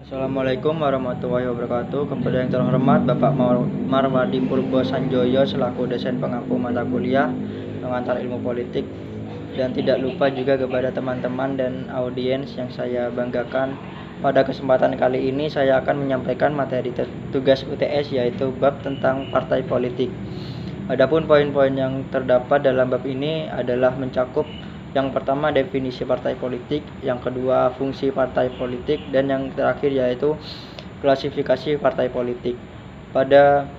Assalamualaikum warahmatullahi wabarakatuh. Kepada yang terhormat Bapak Marwadi Purbo Sanjoyo selaku dosen pengampu mata kuliah pengantar ilmu politik, dan tidak lupa juga kepada teman-teman dan audiens yang saya banggakan. Pada kesempatan kali ini saya akan menyampaikan materi tugas UTS, yaitu bab tentang partai politik. Adapun poin-poin yang terdapat dalam bab ini adalah mencakup yang pertama definisi partai politik, yang kedua fungsi partai politik, dan yang terakhir yaitu klasifikasi partai politik. Pada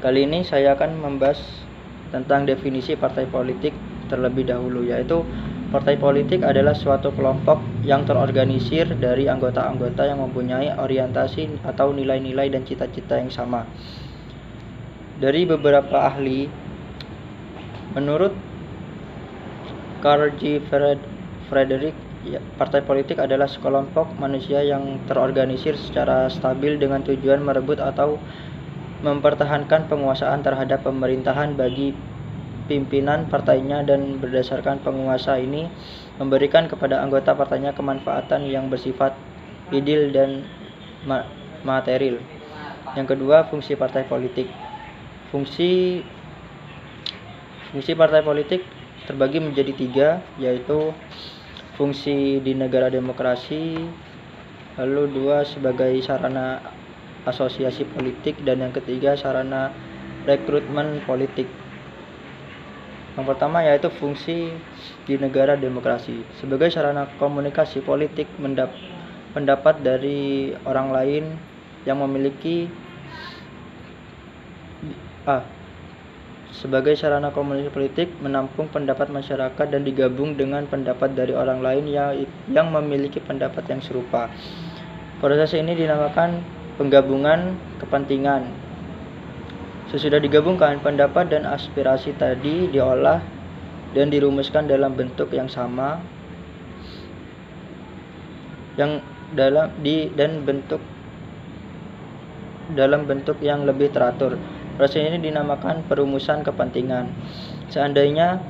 kali ini saya akan membahas tentang definisi partai politik terlebih dahulu, yaitu partai politik adalah suatu kelompok yang terorganisir dari anggota-anggota yang mempunyai orientasi atau nilai-nilai dan cita-cita yang sama. Dari beberapa ahli, menurut Carl G. Frederick, partai politik adalah sekelompok manusia yang terorganisir secara stabil dengan tujuan merebut atau mempertahankan penguasaan terhadap pemerintahan bagi pimpinan partainya, dan berdasarkan penguasa ini memberikan kepada anggota partainya kemanfaatan yang bersifat idil dan material. Yang kedua, fungsi partai politik. Fungsi partai politik terbagi menjadi 3, yaitu fungsi di negara demokrasi, lalu 2 sebagai sarana asosiasi politik, dan yang ketiga sarana rekrutmen politik. Yang pertama yaitu fungsi di negara demokrasi. Sebagai sarana komunikasi politik pendapat dari orang lain yang memiliki sebagai sarana komunikasi politik menampung pendapat masyarakat dan digabung dengan pendapat dari orang lain yang memiliki pendapat yang serupa. Proses ini dinamakan penggabungan kepentingan. Sesudah digabungkan, pendapat dan aspirasi tadi diolah dan dirumuskan dalam bentuk yang sama dalam bentuk yang lebih teratur. Proses ini dinamakan perumusan kepentingan. Seandainya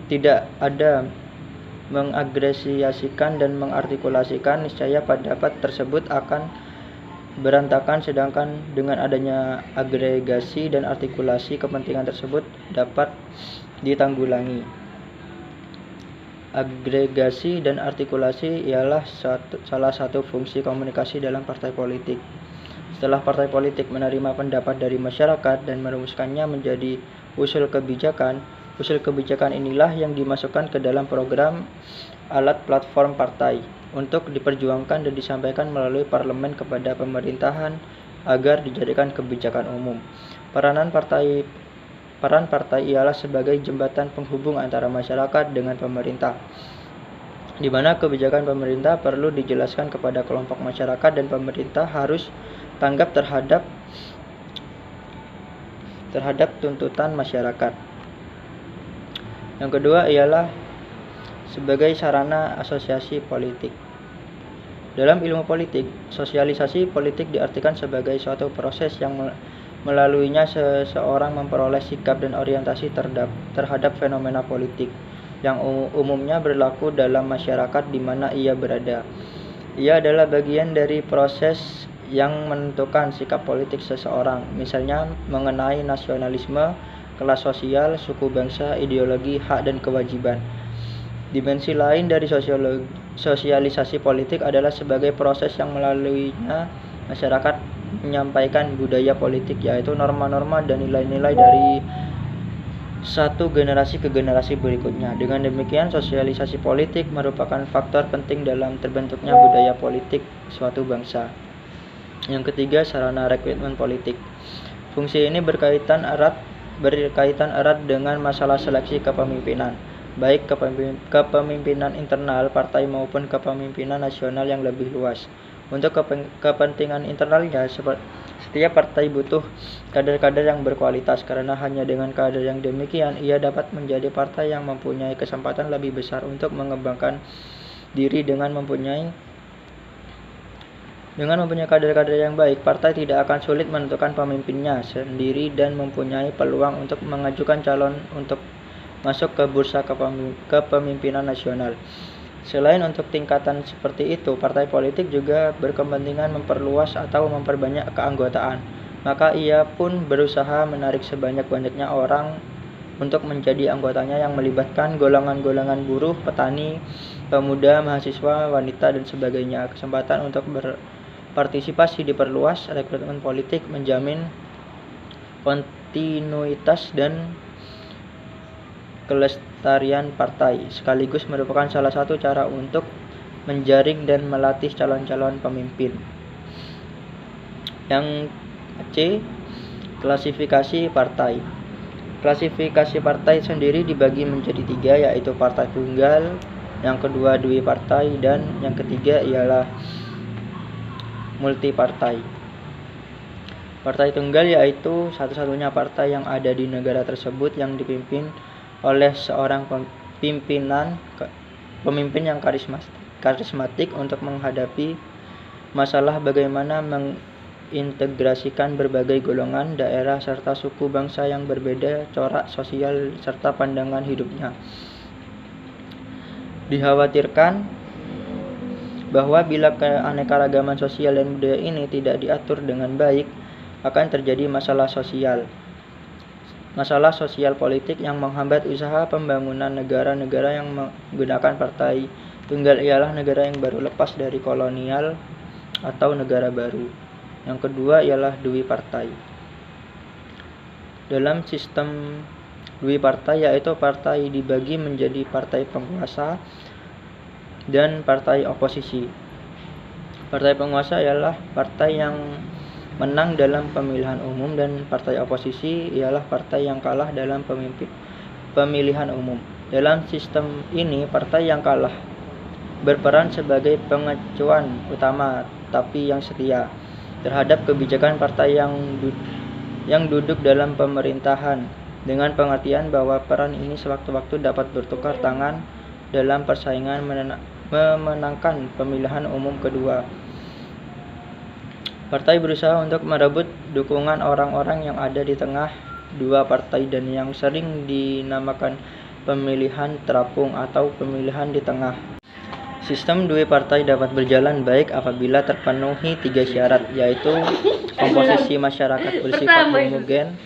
tidak ada mengagresiasikan dan mengartikulasikan, niscaya pendapat tersebut akan berantakan, sedangkan dengan adanya agregasi dan artikulasi kepentingan tersebut dapat ditanggulangi. Agregasi dan artikulasi ialah salah satu fungsi komunikasi dalam partai politik. Setelah partai politik menerima pendapat dari masyarakat dan merumuskannya menjadi usul kebijakan inilah yang dimasukkan ke dalam program alat platform partai untuk diperjuangkan dan disampaikan melalui parlemen kepada pemerintahan agar dijadikan kebijakan umum. Peran partai ialah sebagai jembatan penghubung antara masyarakat dengan pemerintah, di mana kebijakan pemerintah perlu dijelaskan kepada kelompok masyarakat dan pemerintah harus tanggap terhadap tuntutan masyarakat. Yang kedua ialah sebagai sarana asosiasi politik. Dalam ilmu politik, sosialisasi politik diartikan sebagai suatu proses yang melaluinya seseorang memperoleh sikap dan orientasi terhadap fenomena politik yang umumnya berlaku dalam masyarakat di mana ia berada. Ia adalah bagian dari proses yang menentukan sikap politik seseorang, misalnya mengenai nasionalisme, kelas sosial, suku bangsa, ideologi, hak dan kewajiban. Dimensi lain dari sosialisasi politik adalah sebagai proses yang melaluinya masyarakat menyampaikan budaya politik, yaitu norma-norma dan nilai-nilai dari satu generasi ke generasi berikutnya. Dengan demikian, sosialisasi politik merupakan faktor penting dalam terbentuknya budaya politik suatu bangsa. Yang ketiga, sarana rekrutmen politik. Fungsi ini berkaitan erat dengan masalah seleksi kepemimpinan, baik kepemimpinan internal partai maupun kepemimpinan nasional yang lebih luas. Untuk kepentingan internalnya, setiap partai butuh kader-kader yang berkualitas, karena hanya dengan kader yang demikian ia dapat menjadi partai yang mempunyai kesempatan lebih besar untuk mengembangkan diri. Dengan mempunyai kader-kader yang baik, partai tidak akan sulit menentukan pemimpinnya sendiri dan mempunyai peluang untuk mengajukan calon untuk masuk ke bursa kepemimpinan nasional. Selain untuk tingkatan seperti itu, partai politik juga berkepentingan memperluas atau memperbanyak keanggotaan. Maka ia pun berusaha menarik sebanyak-banyaknya orang untuk menjadi anggotanya yang melibatkan golongan-golongan buruh, petani, pemuda, mahasiswa, wanita, dan sebagainya. Kesempatan untuk berpartisipasi diperluas, rekrutmen politik menjamin kontinuitas dan kelestarian partai, sekaligus merupakan salah satu cara untuk menjaring dan melatih calon-calon pemimpin. Yang C, klasifikasi partai. Klasifikasi partai sendiri dibagi menjadi 3, yaitu partai tunggal, yang kedua dwi partai, dan yang ketiga ialah multi partai. Partai tunggal yaitu satu-satunya partai yang ada di negara tersebut yang dipimpin oleh seorang pemimpin yang karismatik untuk menghadapi masalah bagaimana mengintegrasikan berbagai golongan, daerah, serta suku bangsa yang berbeda corak sosial serta pandangan hidupnya. Dikhawatirkan bahwa bila keanekaragaman sosial dan budaya ini tidak diatur dengan baik, akan terjadi masalah sosial politik yang menghambat usaha pembangunan negara-negara yang menggunakan partai tunggal ialah negara yang baru lepas dari kolonial atau negara baru. Yang kedua ialah dwi partai. Dalam sistem dwi partai, yaitu partai dibagi menjadi partai penguasa dan partai oposisi. Partai penguasa ialah partai yang menang dalam pemilihan umum, dan partai oposisi ialah partai yang kalah dalam pemilihan umum. Dalam sistem ini, partai yang kalah berperan sebagai pengecuan utama tapi yang setia terhadap kebijakan partai yang duduk dalam pemerintahan, dengan pengertian bahwa peran ini sewaktu-waktu dapat bertukar tangan dalam persaingan memenangkan pemilihan umum kedua. Partai berusaha untuk merebut dukungan orang-orang yang ada di tengah dua partai dan yang sering dinamakan pemilihan terapung atau pemilihan di tengah. Sistem dua partai dapat berjalan baik apabila terpenuhi 3 syarat, yaitu komposisi masyarakat bersifat homogen.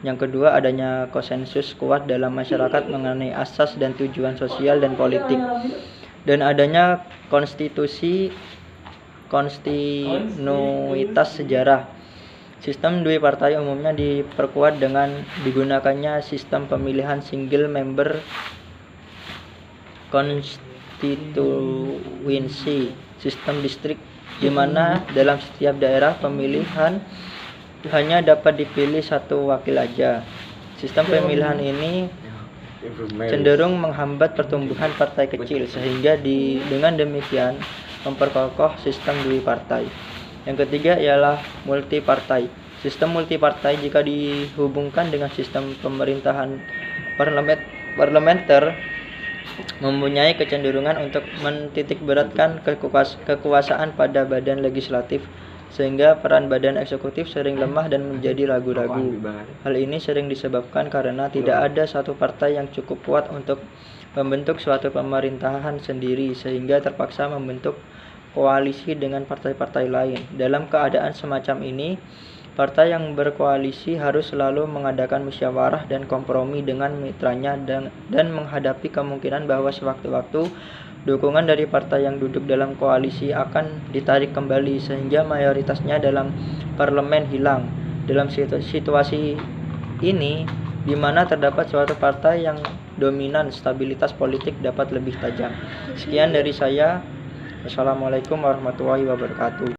Yang kedua, adanya konsensus kuat dalam masyarakat mengenai asas dan tujuan sosial dan politik, dan adanya kontinuitas sejarah. Sistem dua partai umumnya diperkuat dengan digunakannya sistem pemilihan single member konstituensi, sistem distrik, di mana dalam setiap daerah pemilihan hanya dapat dipilih satu wakil aja. Sistem pemilihan ini cenderung menghambat pertumbuhan partai kecil, sehingga dengan demikian memperkokoh sistem dua partai. Yang ketiga ialah multi partai. Sistem multi partai jika dihubungkan dengan sistem pemerintahan parlementer mempunyai kecenderungan untuk menitikberatkan kekuasaan pada badan legislatif, sehingga peran badan eksekutif sering lemah dan menjadi ragu-ragu. Hal ini sering disebabkan karena tidak ada satu partai yang cukup kuat untuk membentuk suatu pemerintahan sendiri, sehingga terpaksa membentuk koalisi dengan partai-partai lain. Dalam keadaan semacam ini, partai yang berkoalisi harus selalu mengadakan musyawarah dan kompromi dengan mitranya dan menghadapi kemungkinan bahwa sewaktu-waktu dukungan dari partai yang duduk dalam koalisi akan ditarik kembali, sehingga mayoritasnya dalam parlemen hilang. Dalam situasi ini, di mana terdapat suatu partai yang dominan, stabilitas politik dapat lebih tajam. Sekian dari saya. Wassalamualaikum warahmatullahi wabarakatuh.